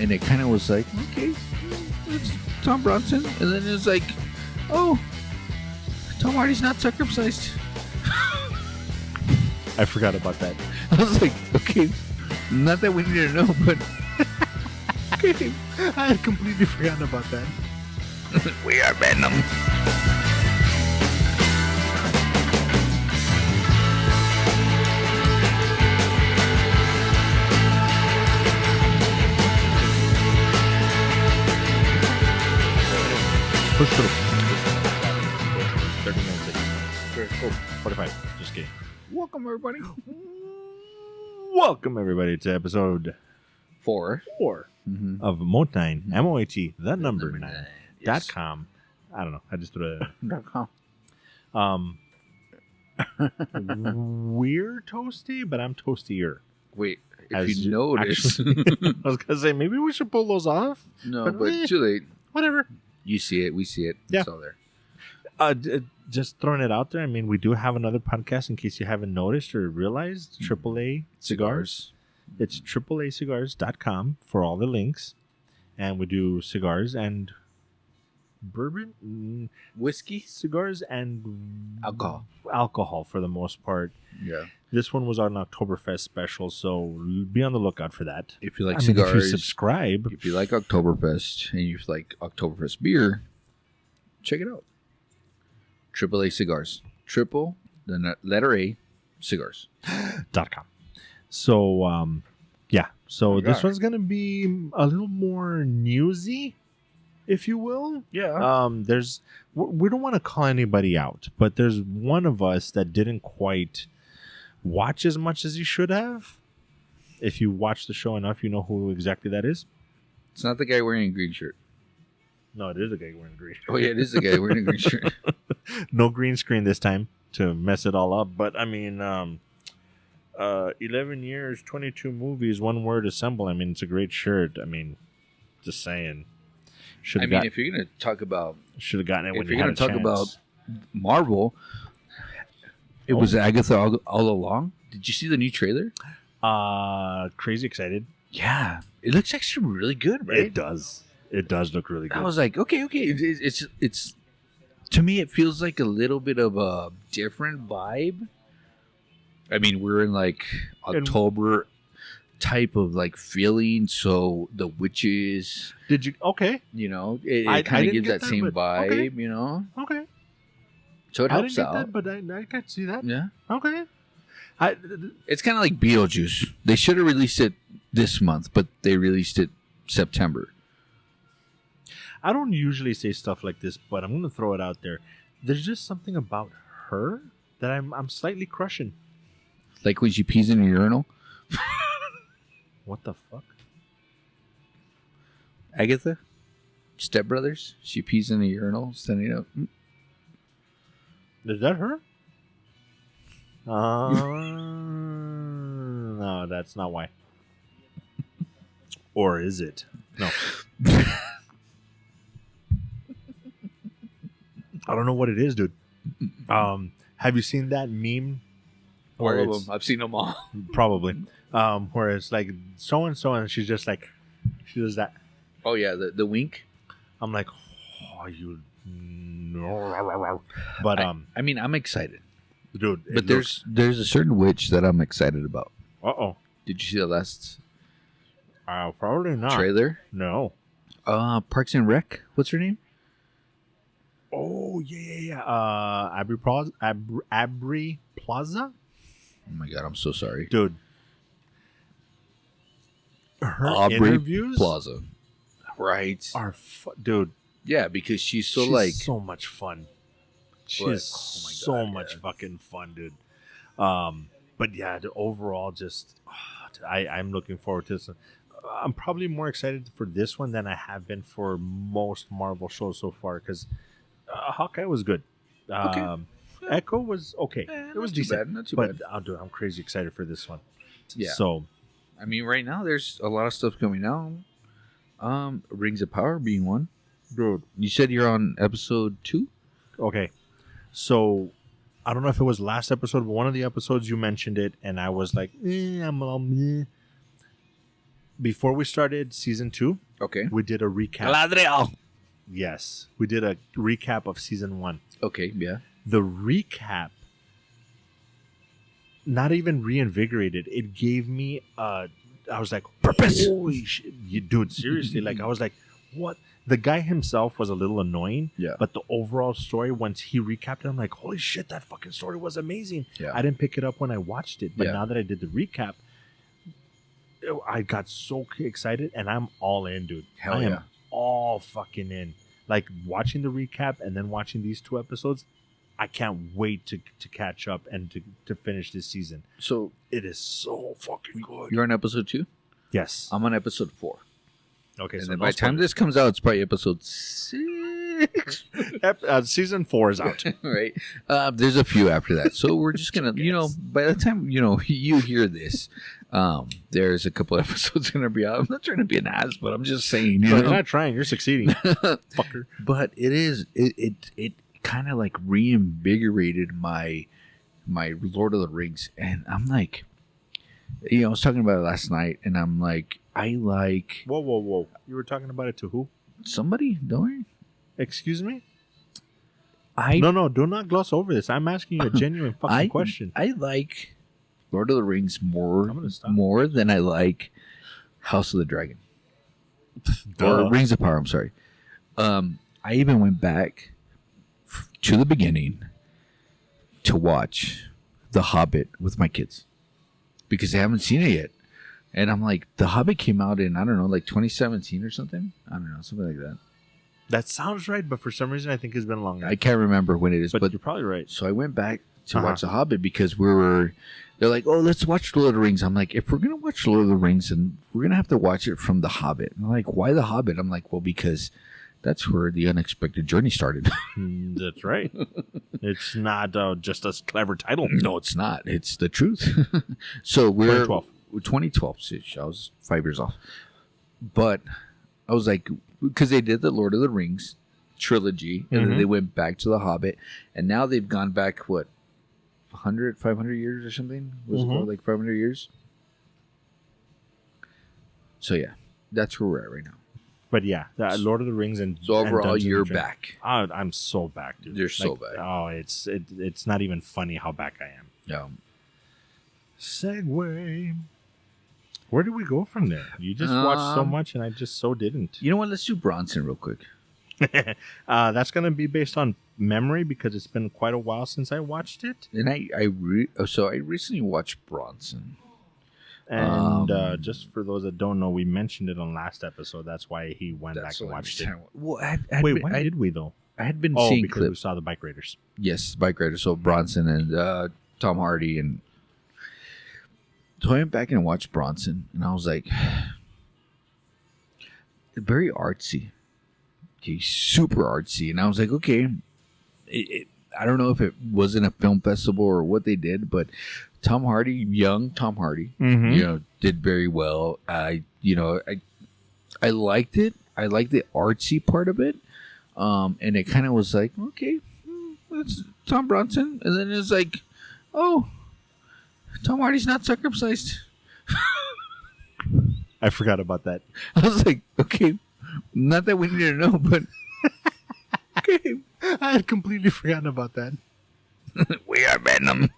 and it kind of was like, okay, it's Tom Bronson, and then it's like, oh, Tom Hardy's not circumcised. I forgot about that. I was like, okay, not that we need to know, but Okay, I had completely forgotten about that. we are Venom. Push through. 30 minutes. Oh, 45. Just kidding. Welcome, everybody. Welcome, everybody, to episode 4 of Moat9, MOAT, the number 9, Yes. .com. I don't know. I just threw it. .com. We're toasty, but I'm toastier. Wait, if As you notice, I was going to say, maybe we should pull those off. no, but too late. Whatever. You see it, we see it. Yeah. It's all there. Just throwing it out there. I mean, we do have another podcast in case you haven't noticed or realized. AAA Cigars. It's AAAcigars.com for all the links. And we do cigars and bourbon, Whiskey, cigars and alcohol. for the most part. Yeah. This one was on Oktoberfest special, so be on the lookout for that. If you like I mean, cigars, if you subscribe, if you like Oktoberfest and you like Oktoberfest beer, check it out. AAA Cigars. Triple, the letter A, cigars. .com. So, yeah. So this Okay. one's going to be a little more newsy, if you will. Yeah. We don't want to call anybody out, but there's one of us that didn't quite watch as much as he should have. If you watch the show enough, you know who exactly that is. It's not the guy wearing a green shirt. No, it is a guy wearing green. Oh, yeah, it is the guy wearing a green shirt. No green screen this time to mess it all up. But, I mean, 11 years, 22 movies, one word, assemble. I mean, it's a great shirt. I mean, just saying. If you're going to talk about... Should have gotten it when If you you're had going a to talk chance. about Marvel, it was Agatha all along. Did you see the new trailer? Crazy excited. Yeah. It looks actually really good, right? It does. It does look really good. I was like, okay. It's to me, it feels like a little bit of a different vibe. I mean, we're in like October type of like feeling, so the witches, Did you? Okay. you know, it I kind of didn't gives get that that, same but vibe, okay. you know. Okay. So it I helps didn't get out. that, but I can see that. Yeah, Okay. it's kind of like Beetlejuice. They should have released it this month, but they released it September. I don't usually say stuff like this, but I'm going to throw it out there. There's just something about her that I'm slightly crushing. Like when she pees in a urinal. What the fuck? Agatha, Step Brothers. She pees in a urinal, standing up. Is that her? No, that's not why. Or is it? No. I don't know what it is, dude. Have you seen that meme? All Where of it's them. I've seen them all. probably where it's like so and she's just like she does that. Oh yeah, the wink. I'm like, oh, you. But I mean, I'm excited. dude. But there's a certain witch that I'm excited about. Did Did you see the last probably not. trailer? No. Parks and Rec. What's her name? Oh yeah. Abri Plaza. Oh my god, I'm so sorry. Dude. Her Aubrey interviews Plaza. Right. are dude. Yeah, because she's so she's like so much fun. She's But- oh my so God, much yeah. fucking fun, dude. But yeah, the overall, just I'm looking forward to this. I'm probably more excited for this one than I have been for most Marvel shows so far because Hawkeye was good. Okay. Echo was okay. It was decent. Not too But bad. dude, I'm crazy excited for this one. Yeah. So I mean, right now there's a lot of stuff coming out. Rings of Power being one. dude, You said you're on episode 2? okay. So I don't know if it was last episode, but one of the episodes you mentioned it, and I was like, before we started season 2, Okay. we did a recap. Galadriel. Yes, we did a recap of season 1. Okay, yeah. The recap not even reinvigorated. It gave me I was like, Purpose. holy shit, you dude, seriously. Like, I was like, what? The guy himself was a little annoying, Yeah. but the overall story, once he recapped it, I'm like, holy shit, that fucking story was amazing. Yeah. I didn't pick it up when I watched it, but Yeah. now that I did the recap, I got so excited, and I'm all in, dude. Hell I am yeah. all fucking in. Like, watching the recap and then watching these 2 episodes, I can't wait to catch up and to finish this season. So It is so fucking good. you're on episode 2? Yes. I'm on episode 4. Okay, And so then no by the time spoilers. this comes out, it's probably episode 6. Season 4 is out. Right. There's a few after that. So we're just going to, by the time, you hear this, there's a couple episodes going to be out. I'm not trying to be an ass, but I'm just saying, You're not trying. You're succeeding. Fucker. But it kind of like reinvigorated my Lord of the Rings. And I'm like, I was talking about it last night, and I'm like, I like Whoa. You were talking about it to who? somebody, don't worry. Excuse me? I No, do not gloss over this. I'm asking you a genuine fucking question. I like Lord of the Rings I'm gonna stop. more than I like House of the Dragon. Duh. Or Rings of Power, I'm sorry. I even went back to the beginning to watch The Hobbit with my kids because they haven't seen it yet. And I'm like, The Hobbit came out in, I don't know, like 2017 or something. I don't know, something like that. That sounds right, but for some reason I think it's been longer. I can't remember when it is, but you're probably right. so I went back to Uh-huh. watch The Hobbit because they're like, oh, let's watch Lord of the Rings. I'm like, if we're going to watch Lord of the Rings, and we're going to have to watch it from The Hobbit. And they're like, why The Hobbit? I'm like, well, because that's where the unexpected journey started. That's right. It's not just a clever title. No, it's not. It's the truth. So we're 2012. So I was 5 years off. But I was like, because they did the Lord of the Rings trilogy, and then they went back to The Hobbit, and now they've gone back, what, 500 years or something? Was it called, like 500 years? So yeah, that's where we're at right now. But yeah, Lord of the Rings and So overall, and Dungeons you're and Dragons. back. I'm so back, dude. You're so back. Oh, it's not even funny how back I am. Yeah. Segway. Where did we go from there? You just watched so much, and I just so didn't. You know what? Let's do Bronson real quick. That's going to be based on memory because it's been quite a while since I watched it. And I recently watched Bronson. And just for those that don't know, we mentioned it on last episode. That's why he went back and watched it. Well, Wait, why did we though? I had been Oh, seeing because we clips. saw the bike raiders. Yes, bike rider. So Bronson and Tom Hardy, and so I went back and watched Bronson, and I was like, very artsy. Okay, super artsy, and I was like, okay, I don't know if it wasn't a film festival or what they did, but Tom Hardy, young Tom Hardy, did very well. I liked it. I liked the artsy part of it. And it kind of was like, okay, that's Tom Bronson. And then it's like, oh, Tom Hardy's not circumcised. I forgot about that. I was like, okay, not that we need to know, but okay. I had completely forgotten about that. We are Venom.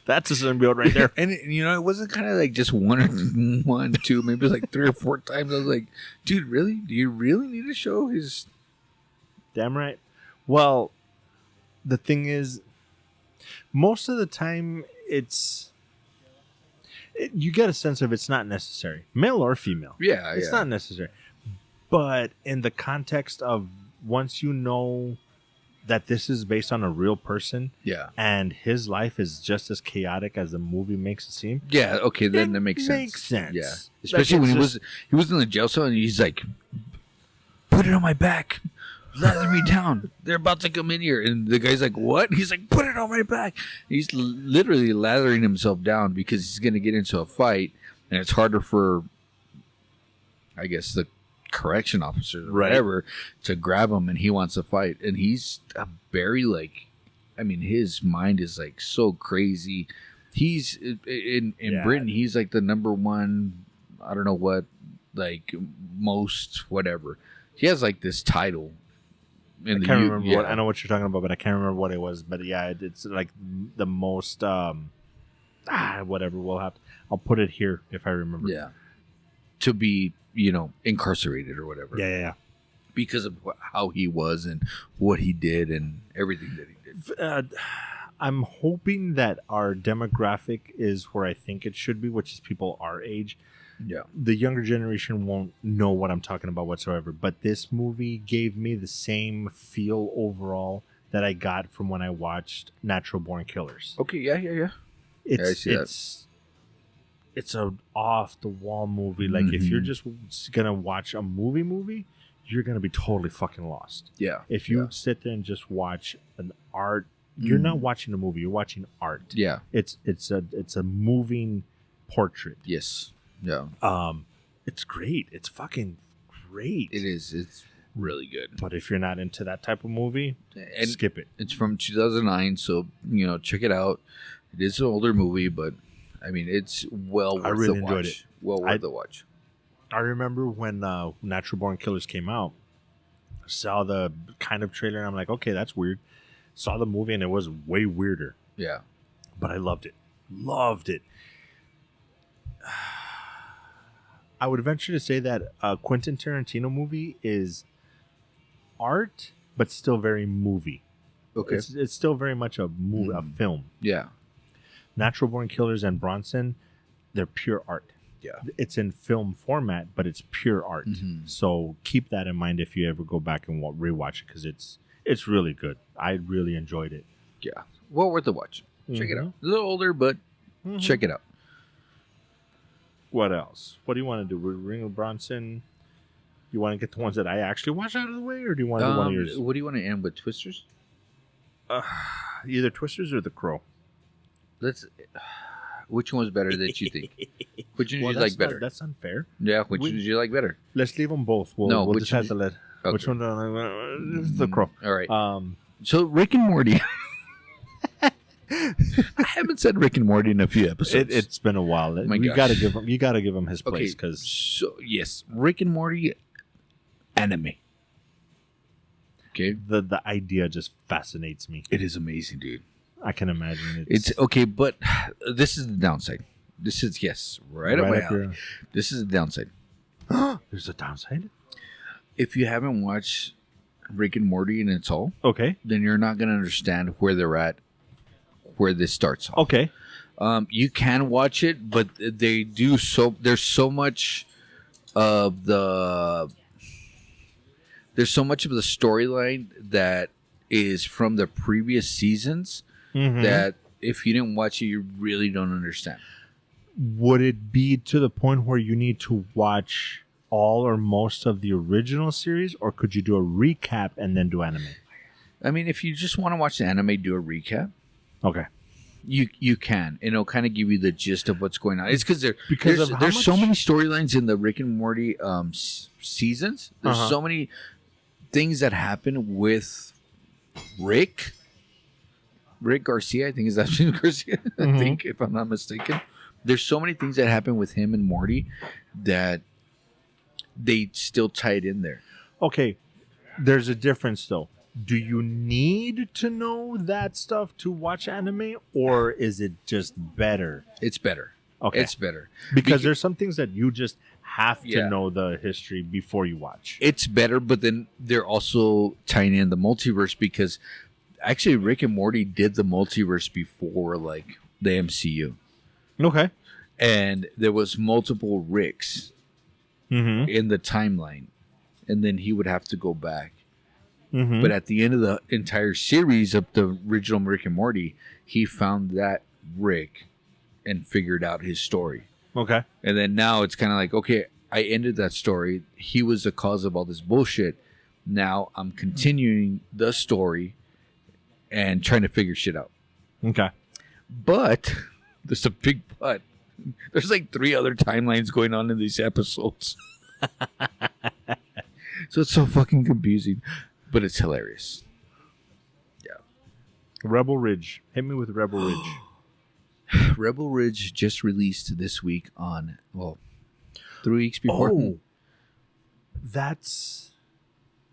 That's a symbiote right there. And it wasn't kind of like just one, two, maybe it was like 3 or 4 times. I was like, dude, really? Do you really need to show his? Damn right. Well, the thing is, most of the time, you get a sense of it's not necessary, male or female. Yeah, it's not necessary. But in the context of once you know that this is based on a real person, Yeah. and his life is just as chaotic as the movie makes it seem. Yeah, okay, then that makes sense. Makes sense. Yeah. Especially when he was in the jail cell and he's like, put it on my back. Lather me down. They're about to come in here. And the guy's like, what? He's like, put it on my back. He's literally lathering himself down because he's going to get into a fight. And it's harder for, I guess, the correction officers or whatever to grab him, and he wants to fight. And he's a very his mind is like so crazy. He's in Britain. He's like the number one. I don't know what, like most whatever. He has like this title. I can't remember what. I know what you're talking about, but I can't remember what it was. But yeah, it's like the most. Whatever. I'll put it here if I remember. Yeah. To be, incarcerated or whatever. Yeah. Because of how he was and what he did and everything that he did. I'm hoping that our demographic is where I think it should be, which is people our age. Yeah. The younger generation won't know what I'm talking about whatsoever, but this movie gave me the same feel overall that I got from when I watched Natural Born Killers. Okay, yeah. It's an off the wall movie. Like if you're just gonna watch a movie, you're gonna be totally fucking lost. Yeah. If you sit there and just watch an art, you're not watching a movie. You're watching art. Yeah. It's a moving portrait. Yes. Yeah. It's great. It's fucking great. It is. It's really good. But if you're not into that type of movie, skip it. It's from 2009, so check it out. It is an older movie, but I mean, it's well worth the watch. I really enjoyed it. Well worth the watch. I remember when Natural Born Killers came out, I saw the kind of trailer, and I'm like, okay, that's weird. Saw the movie, and it was way weirder. Yeah. But I loved it. Loved it. I would venture to say that a Quentin Tarantino movie is art, but still very movie. Okay. It's still very much a movie, a film. Yeah. Natural Born Killers and Bronson, they're pure art. Yeah. It's in film format, but it's pure art. So keep that in mind if you ever go back and rewatch it, because it's really good. I really enjoyed it. Yeah. Well worth the watch. Check it out. A little older, but check it out. What else? What do you want to do? Ring of Bronson? You want to get the ones that I actually watched out of the way, or do you want to do one of yours? What do you want to end with? Twisters? Either Twisters or The Crow. Which one's better that you think? Which one do you like better? That's unfair. Yeah, which one do you like better? Let's leave them both. We'll just have to let. Okay. Which one? The Crow. All right. So Rick and Morty. I haven't said Rick and Morty in a few episodes. It's been a while. You got to give him his place, because yes, Rick and Morty anime. Okay, the idea just fascinates me. It is amazing, dude. I can imagine it's okay, but this is the downside. This is right up my alley. This is the downside. There's a downside. If you haven't watched Rick and Morty in its all, okay, then you're not going to understand where they're at, where this starts off. Okay. You can watch it, but they do there's so much of the storyline that is from the previous seasons that if you didn't watch it, you really don't understand. Would it be to the point where you need to watch all or most of the original series, or could you do a recap and then do anime? I mean, if you just want to watch the anime, do a recap. Okay. You can, and it'll kind of give you the gist of what's going on. It's because there's so many storylines in the Rick and Morty seasons. There's so many things that happen with Rick Garcia. I think is that Garcia. I think, if I'm not mistaken. There's so many things that happen with him and Morty that they still tie it in there. Okay, there's a difference though. Do you need to know that stuff to watch anime, or is it just better? It's better. Okay. It's better. Because there's some things that you just have to know the history before you watch. It's better, but then they're also tying in the multiverse, because actually Rick and Morty did the multiverse before, like, the MCU. Okay. And there was multiple Ricks in the timeline, and then he would have to go back. But at the end of the entire series of the original Rick and Morty, he found that Rick and figured out his story. Okay. And then now it's kind of like, okay, I ended that story. He was the cause of all this bullshit. Now I'm continuing the story and trying to figure shit out. Okay. But there's a big but. There's like 3 other timelines going on in these episodes. So it's so fucking confusing. But it's hilarious. Yeah. Rebel Ridge. Hit me with Rebel Ridge. Rebel Ridge just released this week on 3 weeks before. Oh,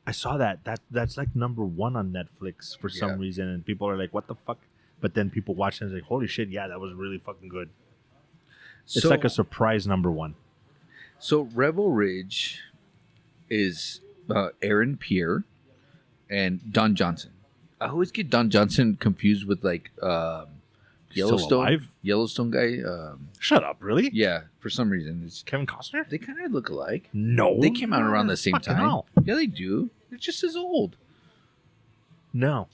I saw that's like number 1 on Netflix for some reason, and people are like, "What the fuck?" But then people watch it and like, "Holy shit, yeah, that was really fucking good." It's like a surprise number 1. So Rebel Ridge is Aaron Pierre and Don Johnson. I always get Don Johnson confused with like Yellowstone guy. Shut up, really? Yeah, for some reason. It's Kevin Costner? They kind of look alike. No. They came out around the same time. Hell. Yeah, they do. They're just as old. No.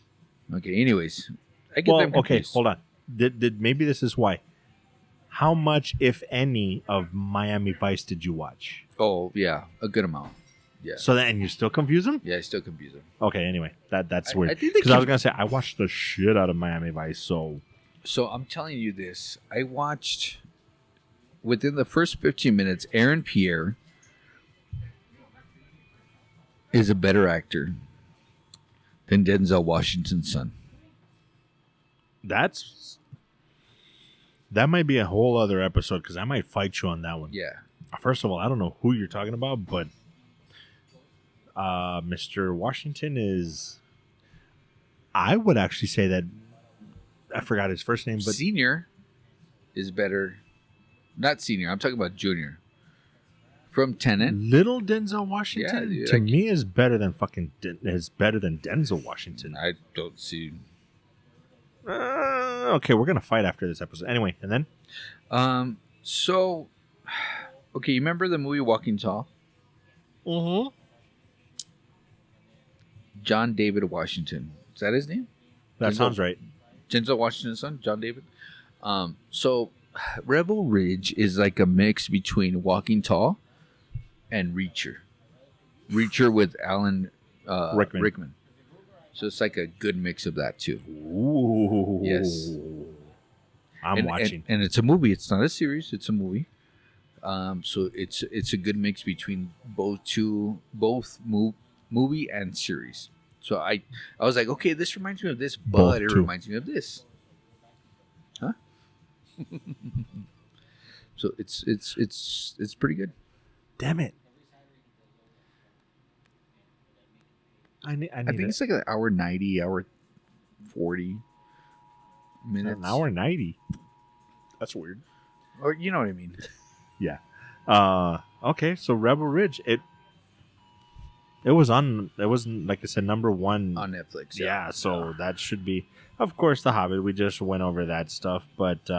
Okay, anyways. I get them confused. Okay, hold on. Did maybe this is why. How much, if any, of Miami Vice did you watch? Oh, yeah, a good amount. Yeah. So then you still confuse them? Yeah, I still confuse them. Okay, anyway, that's weird. I think because I was gonna say I watched the shit out of Miami Vice. So I'm telling you this. I watched within the first 15 minutes. Aaron Pierre is a better actor than Denzel Washington's son. That might be a whole other episode because I might fight you on that one. Yeah. First of all, I don't know who you're talking about, but Mr. Washington is. I would actually say that I forgot his first name, but Senior is better. Not Senior. I'm talking about Junior. From Tenet. Little Denzel Washington to me is better than Denzel Washington. I don't see. Okay, we're gonna fight after this episode. Anyway, and then, so, okay, you remember the movie Walking Tall? Mm-hmm. John David Washington. Is that his name? That sounds right. Denzel Washington's son, John David. So, Rebel Ridge is like a mix between Walking Tall and Reacher. Reacher with Alan Rickman. So it's like a good mix of that too. Ooh. Yes. I'm watching. And it's a movie. It's not a series. It's a movie. So it's a good mix between both movie and series. So I was like, okay, this reminds me of this, but it reminds me of this. Huh? So it's pretty good. Damn it. I think it's like an hour 90, hour 40 minutes. An hour 90. That's weird. Or you know what I mean. Yeah. Okay, so Rebel Ridge, it was like I said, number 1 on Netflix. Yeah, so that should be, of course, The Hobbit. We just went over that stuff, but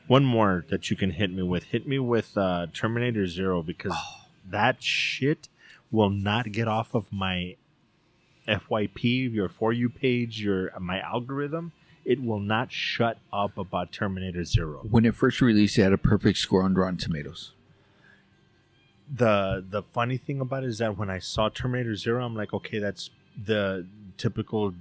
one more that you can hit me with Terminator Zero, because that shit will not get off of my FYP, your For You page, my algorithm. It will not shut up about Terminator Zero. When it first released, it had a perfect score on Rotten Tomatoes. The funny thing about it is that when I saw Terminator Zero, I'm like, okay, that's the typical.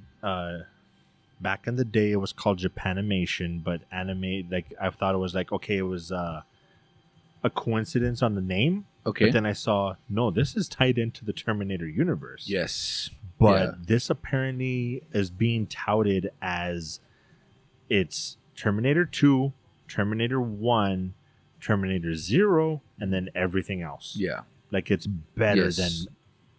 Back in the day, it was called Japanimation, but anime, like I thought it was like, okay, it was a coincidence on the name. Okay, but then I saw, no, this is tied into the Terminator universe. Yes, but this apparently is being touted as it's Terminator 2, Terminator 1, Terminator Zero, and then everything else. Yeah, like it's better than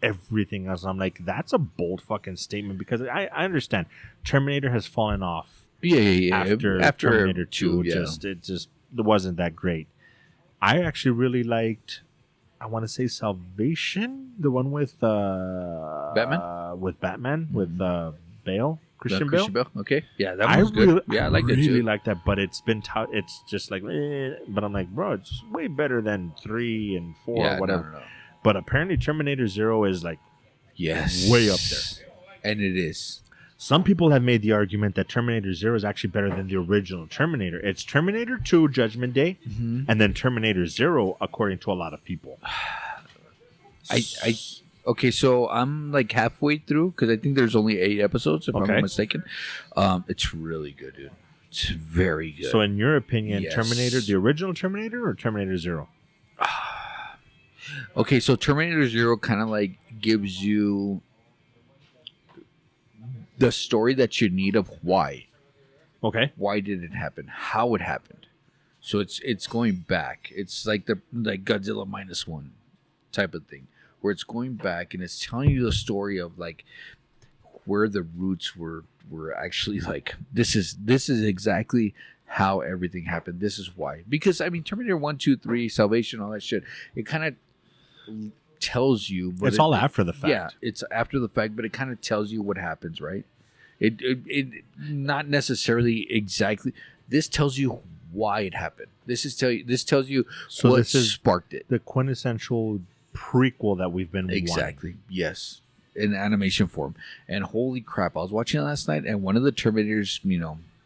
everything else. I'm like, that's a bold fucking statement, because I understand Terminator has fallen off. Yeah. After Terminator 2, it just wasn't that great. I actually really liked, I want to say Salvation, the one with Batman, with Bale, Christian Bale. Okay, yeah, that was good. Yeah, I like that too. Really like that, but it's been it's just like, but I'm like, bro, it's way better than 3 and 4 or whatever. No. But apparently Terminator Zero is like, way up there, and it is. Some people have made the argument that Terminator Zero is actually better than the original Terminator. It's Terminator 2, Judgment Day, and then Terminator Zero, according to a lot of people. Okay, so I'm like halfway through, because I think there's only 8 episodes, if I'm not mistaken. It's really good, dude. It's very good. So in your opinion, Terminator, the original Terminator, or Terminator Zero? Okay, so Terminator Zero kind of like gives you the story that you need of why. Okay. Why did it happen? How it happened? So it's going back. It's like the Godzilla -1 type of thing, where it's going back and it's telling you the story of like where the roots were actually like this is exactly how everything happened. This is why. Because I mean Terminator 1, 2, 3, Salvation, all that shit, it kind of tells you, but It's all after the fact. Yeah, it's after the fact, but it kind of tells you what happens, right? It not necessarily exactly. This tells you why it happened. This tells you So what this is sparked it. the quintessential prequel that we've been Exactly. wanting. Yes. In animation form. And holy crap, I was watching it last night and one of the Terminators,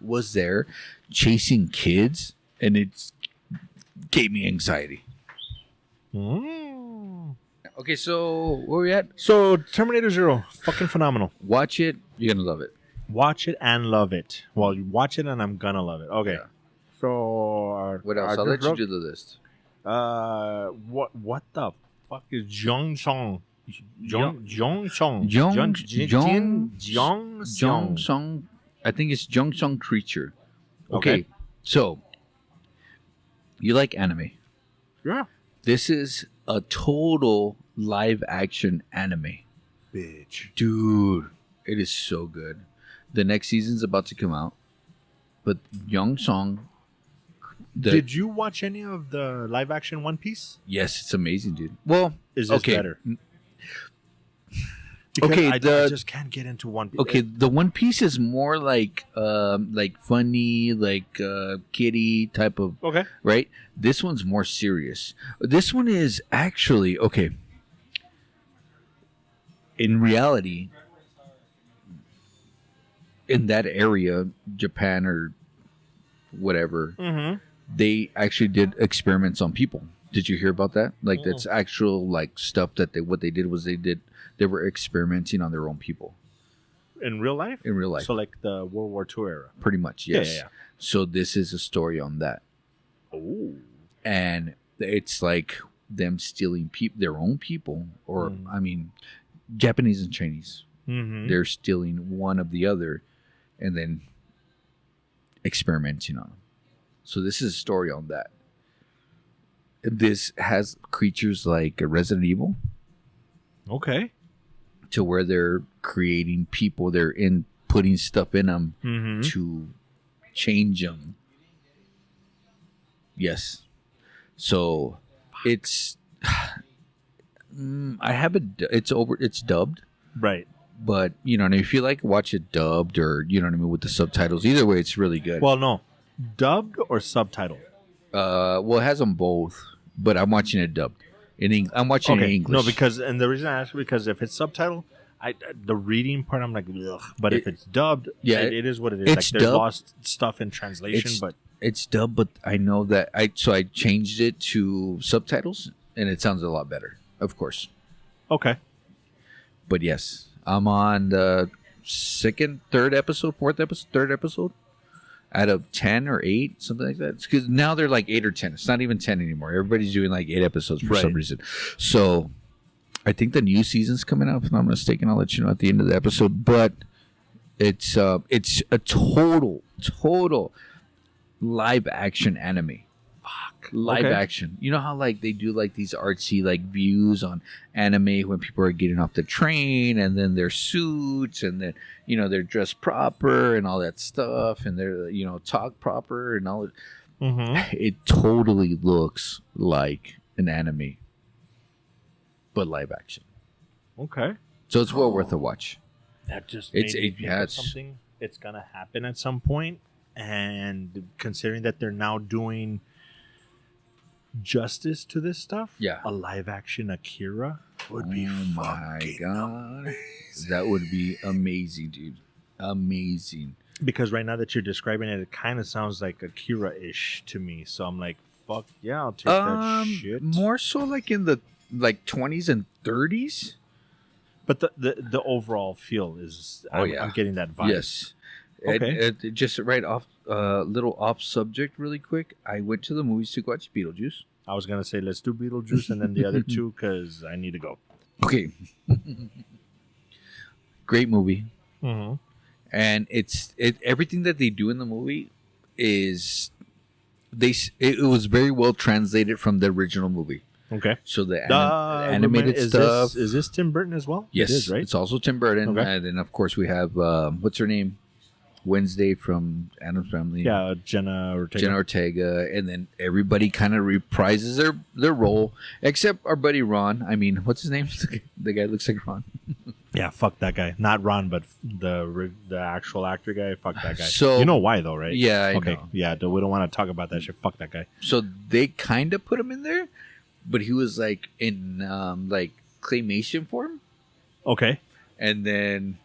was there chasing kids and it gave me anxiety. Okay, so where are we at? So Terminator Zero, fucking phenomenal. Watch it. You're going to love it. Watch it and love it. Well, you watch it and I'm gonna love it. Okay. Yeah. So What else? I'll let you do the list. What the fuck is Gyeongseong? Gyeongseong. Gyeongseong. I think it's Gyeongseong Creature. Okay. So you like anime? Yeah. This is a total live action anime. Bitch. Dude, it is so good. The next season's about to come out. But Gyeongseong. Did you watch any of the live action One Piece? Yes, it's amazing, dude. Well, Is this better? Because I just can't get into One Piece. Okay, the One Piece is more like funny, like kiddie type of. Okay. Right? This one's more serious. This one is actually okay. In reality, in that area, Japan or whatever, they actually did experiments on people. Did you hear about that? Like that's actual like stuff that what they did was they were experimenting on their own people. In real life? In real life. So like the World War II era. Pretty much, yes. Yeah. So this is a story on that. Oh. And it's like them stealing their own people, or I mean, Japanese and Chinese. They're stealing one of the other, and then experimenting on them. So this is a story on that. This has creatures like Resident Evil. Okay. To where they're creating people, they're putting stuff in them to change them. Yes. So it's it's dubbed. Right. But you know what I mean, if you like watch it dubbed or you know what I mean with the subtitles, either way it's really good. Well, no. Dubbed or subtitled? Well, it has them both, but I'm watching it dubbed. I'm watching it in English. No, because and the reason I ask because if it's subtitled, the reading part I'm like, ugh. But if it's dubbed, it is what it is. It's like there's dubbed. lost stuff in translation, but it's dubbed. But I know that I changed it to subtitles, and it sounds a lot better. Of course. Okay. But yes, I'm on the third episode out of 10 or 8, something like that. Because now they're like 8 or 10. It's not even 10 anymore. Everybody's doing like 8 episodes for some reason. So I think the new season's coming out. If I'm not mistaken, I'll let you know at the end of the episode. But it's a total live action anime. Live action. You know how like they do like these artsy like views on anime when people are getting off the train and then their suits and then they're dressed proper and all that stuff and they're talk proper and all it. It totally looks like an anime, but live action. Okay. So it's well worth a watch. That just made me think of something. It's gonna happen at some point, and considering that they're now doing justice to this stuff, a live action Akira would be fucking amazing. That would be amazing, dude. Amazing. Because right now that you're describing it, it kind of sounds like Akira-ish to me. So I'm like, fuck yeah, I'll take that shit. More so like in the 20s and 30s. But the overall feel is, I'm getting that vibe. Yes. Okay. Just right off, little off subject really quick. I went to the movies to watch Beetlejuice. I was going to say, let's do Beetlejuice and then the other two because I need to go. Okay. Great movie. and everything that they do in the movie is it was very well translated from the original movie. Okay. So the animated stuff is this Tim Burton as well? Yes, it is, right? It's also Tim Burton, Okay. and then of course we have what's her name, Wednesday from Addams Family. Yeah, Jenna Ortega, and then everybody kind of reprises their role except our buddy Ron. I mean, what's his name? The guy looks like Ron. Yeah, fuck that guy. Not Ron, but the actual actor guy. Fuck that guy. So you know why though, right? Yeah, I okay. know. Yeah, we don't want to talk about that shit. Fuck that guy. So they kind of put him in there, but he was like in like claymation form. Okay. And then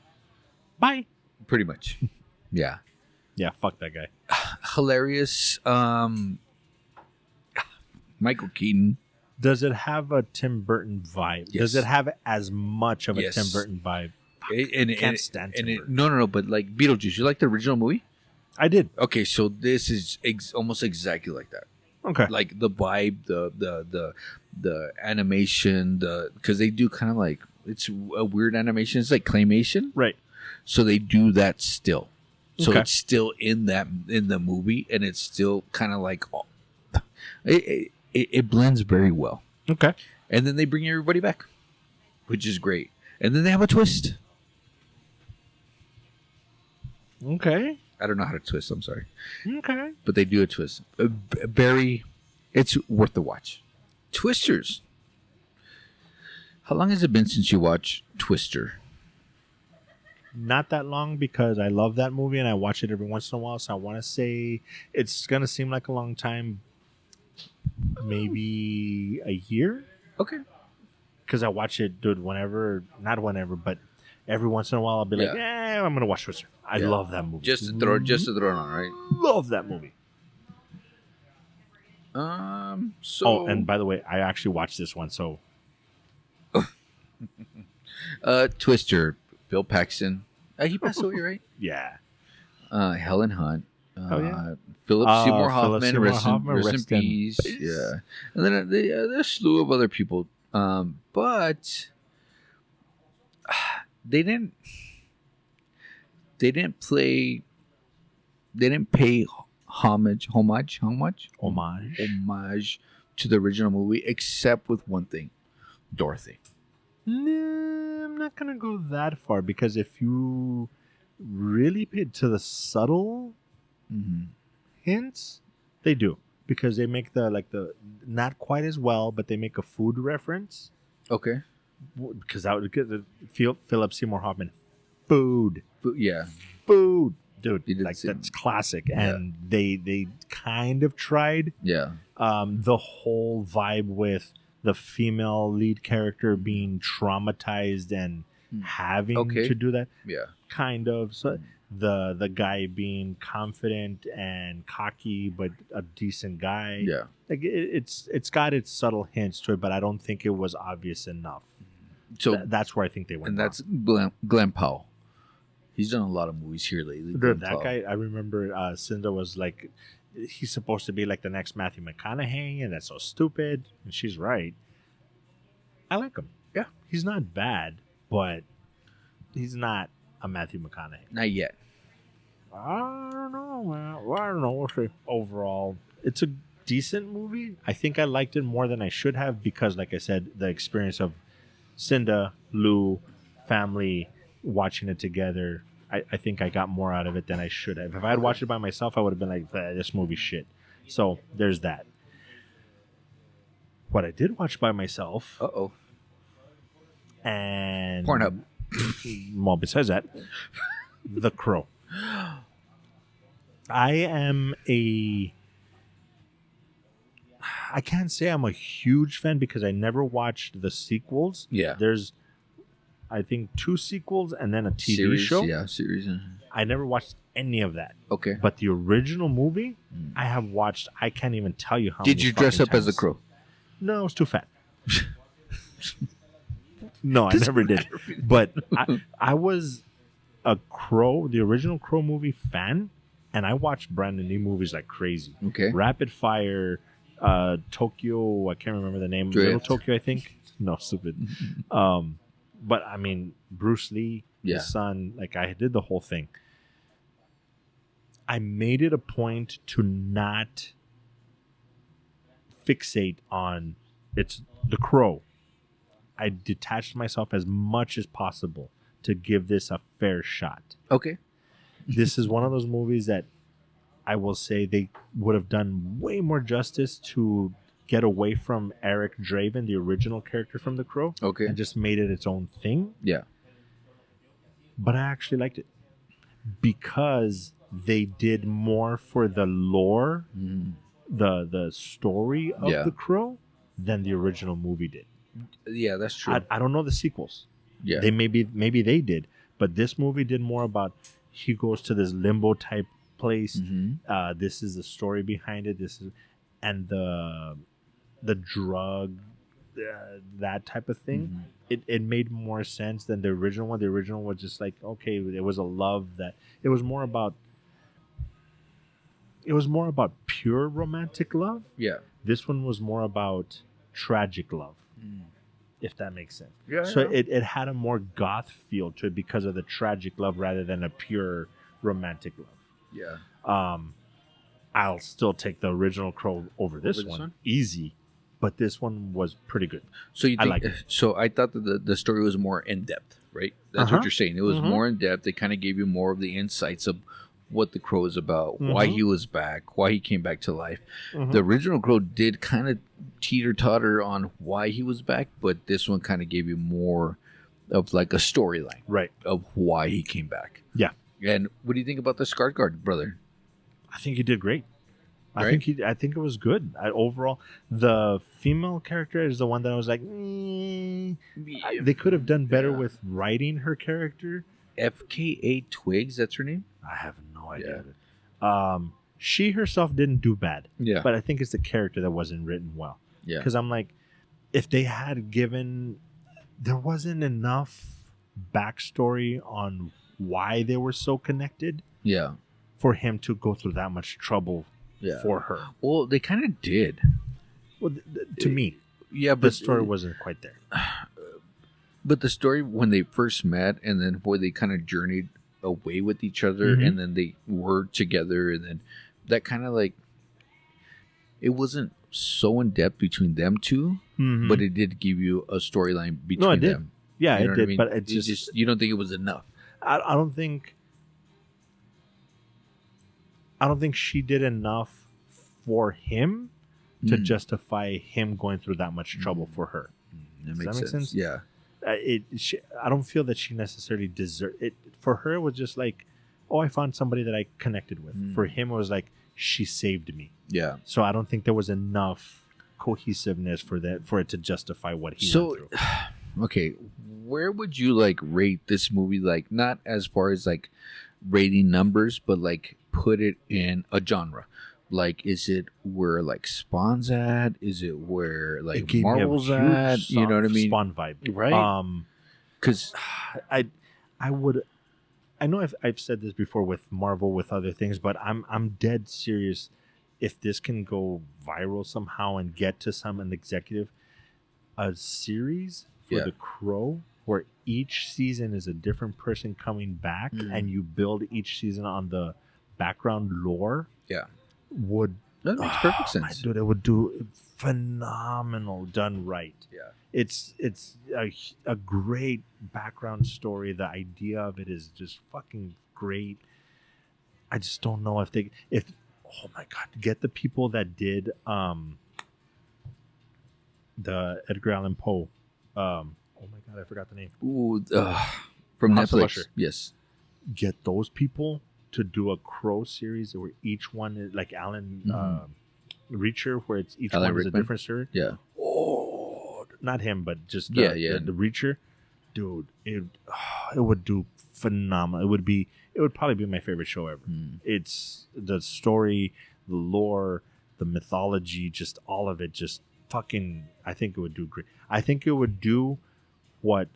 bye. Pretty much. Yeah. Yeah, fuck that guy. Hilarious. Michael Keaton. Does it have a Tim Burton vibe? Yes. Does it have as much of a Yes. Tim Burton vibe? Can't stand Tim Burton. No, but like Beetlejuice. You like the original movie? I did. Okay, so this is almost exactly like that. Okay. Like the vibe, the animation, because they do kind of like, it's a weird animation. It's like claymation, right? So they do that still. So Okay. it's still in the movie, and it's still kind of like it blends very well. Okay. And then they bring everybody back, which is great. And then they have a twist. Okay. I don't know how to twist. I'm sorry. Okay. But they do a twist. It's worth the watch. Twisters. How long has it been since you watched Twister? Not that long, because I love that movie and I watch it every once in a while. So I want to say it's going to seem like a long time. Maybe a year. Okay. Because I watch it, dude, not whenever, but every once in a while I'll be like, yeah, I'm going to watch Twister. I love that movie. Just to throw it on, right? Love that movie. So. Oh, and by the way, I actually watched this one, so. Twister, Bill Paxton. He passed away, right? Yeah. Helen Hunt. Yeah. Philip Seymour Hoffman. Philip Seymour Hoffman, Rest in peace. Yeah. And then there's a slew of other people. But they didn't pay homage to the original movie, except with one thing, Dorothy. Nah, I'm not gonna go that far, because if you really paid to the subtle hints, they do, because they make the not quite as well, but they make a food reference. Okay. Because that would get Philip Seymour Hoffman, food, yeah, food, dude. Like seem, that's classic, and they kind of tried. Yeah. The whole vibe with the female lead character being traumatized and having to do that. Yeah. Kind of. So the guy being confident and cocky, but a decent guy. Yeah. Like it's got its subtle hints to it, but I don't think it was obvious enough. So that's where I think they went. And wrong. that's Glenn Powell. He's done a lot of movies here lately. That guy, I remember Cinda was like, he's supposed to be like the next Matthew McConaughey, and that's so stupid. And she's right. I like him. Yeah. He's not bad, but he's not a Matthew McConaughey. Not yet. I don't know, man. Well, I don't know. We'll see. Overall, it's a decent movie. I think I liked it more than I should have, because, like I said, the experience of Cinda, Lou, family, watching it together, I think I got more out of it than I should have. If I had watched it by myself, I would have been like, this movie's shit. So there's that. What I did watch by myself. And Pornhub. Well, besides that, The Crow. I can't say I'm a huge fan, because I never watched the sequels. Yeah. There's, I think, 2 sequels and then a TV series, show. Yeah, series. I never watched any of that. Okay. But the original movie, I have watched. I can't even tell you how. Did you dress up as a crow? No, I was too fat. No, I never did. But I was a Crow, the original Crow movie fan, and I watched Brandon Lee movies like crazy. Okay. Rapid Fire, Tokyo. I can't remember the name. Drift. Little Tokyo, I think. No, stupid. But I mean, Bruce Lee, his son. Like, I did the whole thing. I made it a point to not fixate on it's the Crow. I detached myself as much as possible to give this a fair shot. Okay. This is one of those movies that I will say they would have done way more justice to get away from Eric Draven, the original character from The Crow, Okay. and just made it its own thing. Yeah. But I actually liked it because they did more for the lore, the story of The Crow than the original movie did. Yeah, that's true. I don't know the sequels. Yeah. They maybe they did, but this movie did more about he goes to this limbo type place. This is the story behind it. This is and the drug that type of thing. It made more sense than the original one. The original was just like, okay, it was a love that it was more about pure romantic love. Yeah. This one was more about tragic love. If that makes sense. Yeah. So it had a more goth feel to it because of the tragic love rather than a pure romantic love. Yeah. I'll still take the original Crow over this one. Easy. But this one was pretty good. So you think, I like it. So I thought that the story was more in depth, right? That's what you're saying. It was more in depth. It kind of gave you more of the insights of what the Crow is about, why he was back, why he came back to life. The original Crow did kind of teeter-totter on why he was back, but this one kind of gave you more of like a storyline, right, of why he came back. Yeah. And what do you think about the Skarsgård brother? I think he did great. Right? I think it was good. Overall, the female character is the one that I was like, they could have done better with writing her character. FKA Twigs, that's her name? I have no idea. She herself didn't do bad. Yeah. But I think it's the character that wasn't written well. Yeah. Because I'm like, if they had given, there wasn't enough backstory on why they were so connected. Yeah. For him to go through that much trouble for her. Well, they kind of did. Well, to me. Yeah, but the story wasn't quite there. But the story when they first met and then where they kind of journeyed away with each other and then they were together and then that kind of like it wasn't so in depth between them two, but it did give you a storyline between them. Yeah, you know it did. I mean? But it just you don't think it was enough. I don't think she did enough for him to justify him going through that much trouble for her. Does that make sense? Yeah. I don't feel that she necessarily deserved it. For her, it was just like, oh, I found somebody that I connected with. For him, it was like, she saved me. Yeah. So I don't think there was enough cohesiveness for it to justify what he went through. Okay, where would you like rate this movie? Like, not as far as like rating numbers, but like put it in a genre. Like, is it where like Spawn's at? Is it where like Marvel's at? You know what I mean? Spawn vibe, right? Because I would. I know I've said this before with Marvel with other things, but I'm dead serious. If this can go viral somehow and get to an executive, a series for The Crow where each season is a different person coming back and you build each season on the background lore. Yeah. That makes perfect sense. Dude, it would do phenomenal done right. Yeah. It's a great background story. The idea of it is just fucking great. I just don't know if oh my god, get the people that did the Edgar Allan Poe. Oh my god, I forgot the name. Ooh, from House of Netflix. Usher. Yes. Get those people to do a Crow series where each one is like Alan Reacher, where it's each Alan one is Rickman? a different story. Yeah. Oh, not him, but just the Reacher. Dude, it would do phenomenal. It would probably be my favorite show ever. It's the story, the lore, the mythology, just all of it. Just fucking. I think it would do great. I think it would do what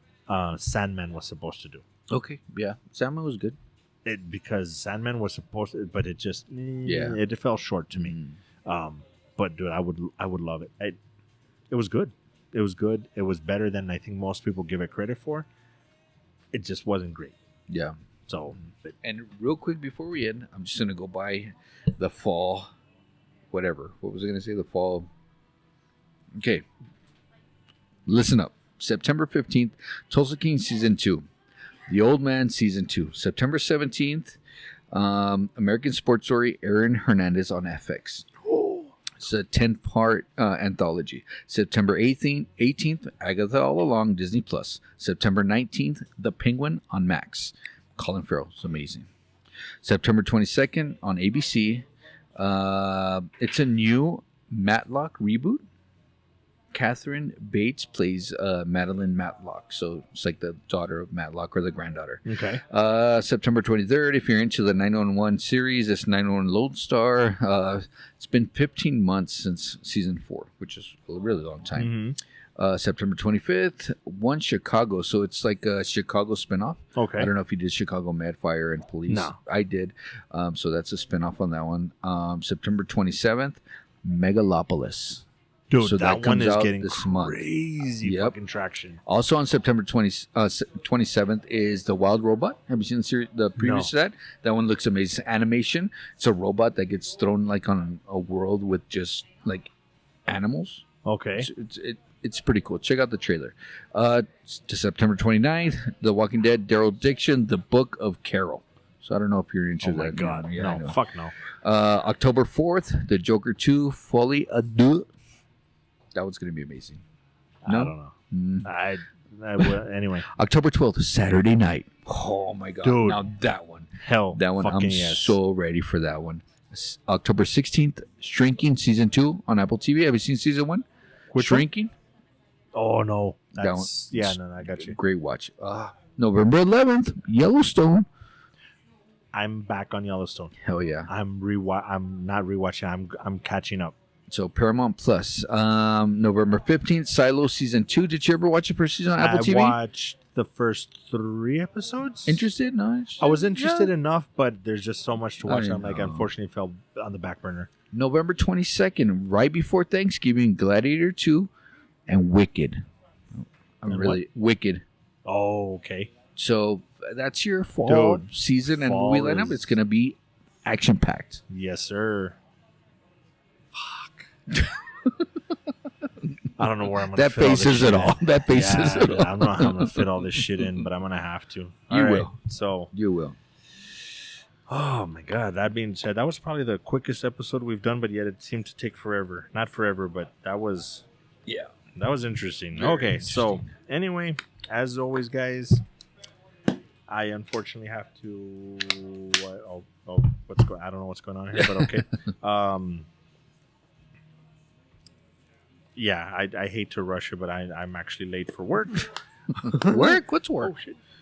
Sandman was supposed to do. Okay. Yeah. Sandman was good. Because Sandman was supposed to, but it just it fell short to me. But dude, I would love it. It was good. It was good. It was better than I think most people give it credit for. It just wasn't great. Yeah. So, And real quick before we end, I'm just gonna go by the fall, whatever. What was I gonna say? The fall. Okay, listen up. September 15th, Tulsa King season 2, The Old Man season 2. September 17th, American Sports Story, Aaron Hernandez on FX. It's a 10-part anthology. September 18th, Agatha All Along, Disney Plus. September 19th, The Penguin on Max. Colin Farrell, it's amazing. September 22nd on ABC. It's a new Matlock reboot. Catherine Bates plays Madeline Matlock, so it's like the daughter of Matlock or the granddaughter. okay. September 23rd, if you're into the 911 series, it's 911 Lone Star. It's been 15 months since season 4, which is a really long time. September 25th, One Chicago, so it's like a Chicago spinoff. Okay. I don't know if you did Chicago Med, Fire, and Police. No. I did. So that's a spinoff on that one. September 27th, Megalopolis. Dude, So that that one comes is out getting this month. crazy Yep. fucking traction. Also on September 27th is The Wild Robot. Have you seen the previous to that? That one looks amazing. Animation. It's a robot that gets thrown like on a world with just like animals. Okay. It's pretty cool. Check out the trailer. To September 29th, The Walking Dead, Daryl Dixon, The Book of Carol. So I don't know if you're into Oh that. my god. Yeah, I no, know. fuck no. October 4th, The Joker 2, Folie à Deux. That one's going to be amazing. No? I don't know. I will, anyway. October 12th, Saturday night. Oh my god. Dude. Now that one. Hell. That one, fucking I'm yes. so ready for that one. October 16th, Shrinking Season 2 on Apple TV. Have you seen Season 1? Which one? Shrinking? Oh no. That one. That's, yeah, no, I got you. Great watch. November 11th, Yellowstone. I'm back on Yellowstone. Hell yeah. I'm not rewatching. I'm catching up. So Paramount Plus. November 15th, Silo Season 2. Did you ever watch the first season on Apple TV? I watched the first 3 episodes. Interested? No? I was interested enough, but there's just so much to watch. I I'm like, know. unfortunately, fell on the back burner. November 22nd, right before Thanksgiving, Gladiator 2 and Wicked. Wicked. Oh, okay. So that's your fall Dude, season and fall movie lineup. is- It's going to be action-packed. Yes, sir. Fuck. I don't know where I'm going to That fit all face this is shit it all. in. That face Yeah, is it I all. don't know how I'm going to fit all this shit in, but I'm going to have to. You All right, will. So, You will. oh my God. That being said, that was probably the quickest episode we've done, but yet it seemed to take forever. Not forever, but that was interesting. Very Okay, so interesting. anyway, as always, guys, I unfortunately have to. What's going? I don't know what's going on here, but okay. Yeah, I hate to rush it, but I'm actually late for work. Work? What's work?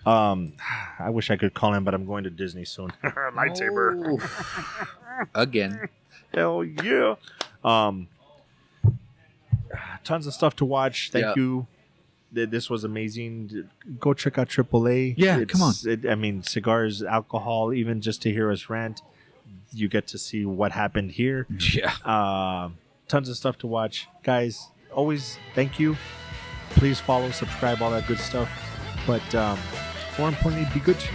I wish I could call him, but I'm going to Disney soon. Lightsaber. Oh. Again. Hell yeah. Tons of stuff to watch. Thank you. This was amazing. Go check out AAA. Yeah, come on. I mean, cigars, alcohol, even just to hear us rant, you get to see what happened here. Yeah. Tons of stuff to watch. Guys, always thank you. Please follow, subscribe, all that good stuff. But more importantly, be good to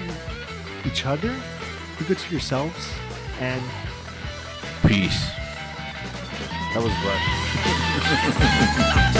each other, be good to yourselves, and Peace. that was rough.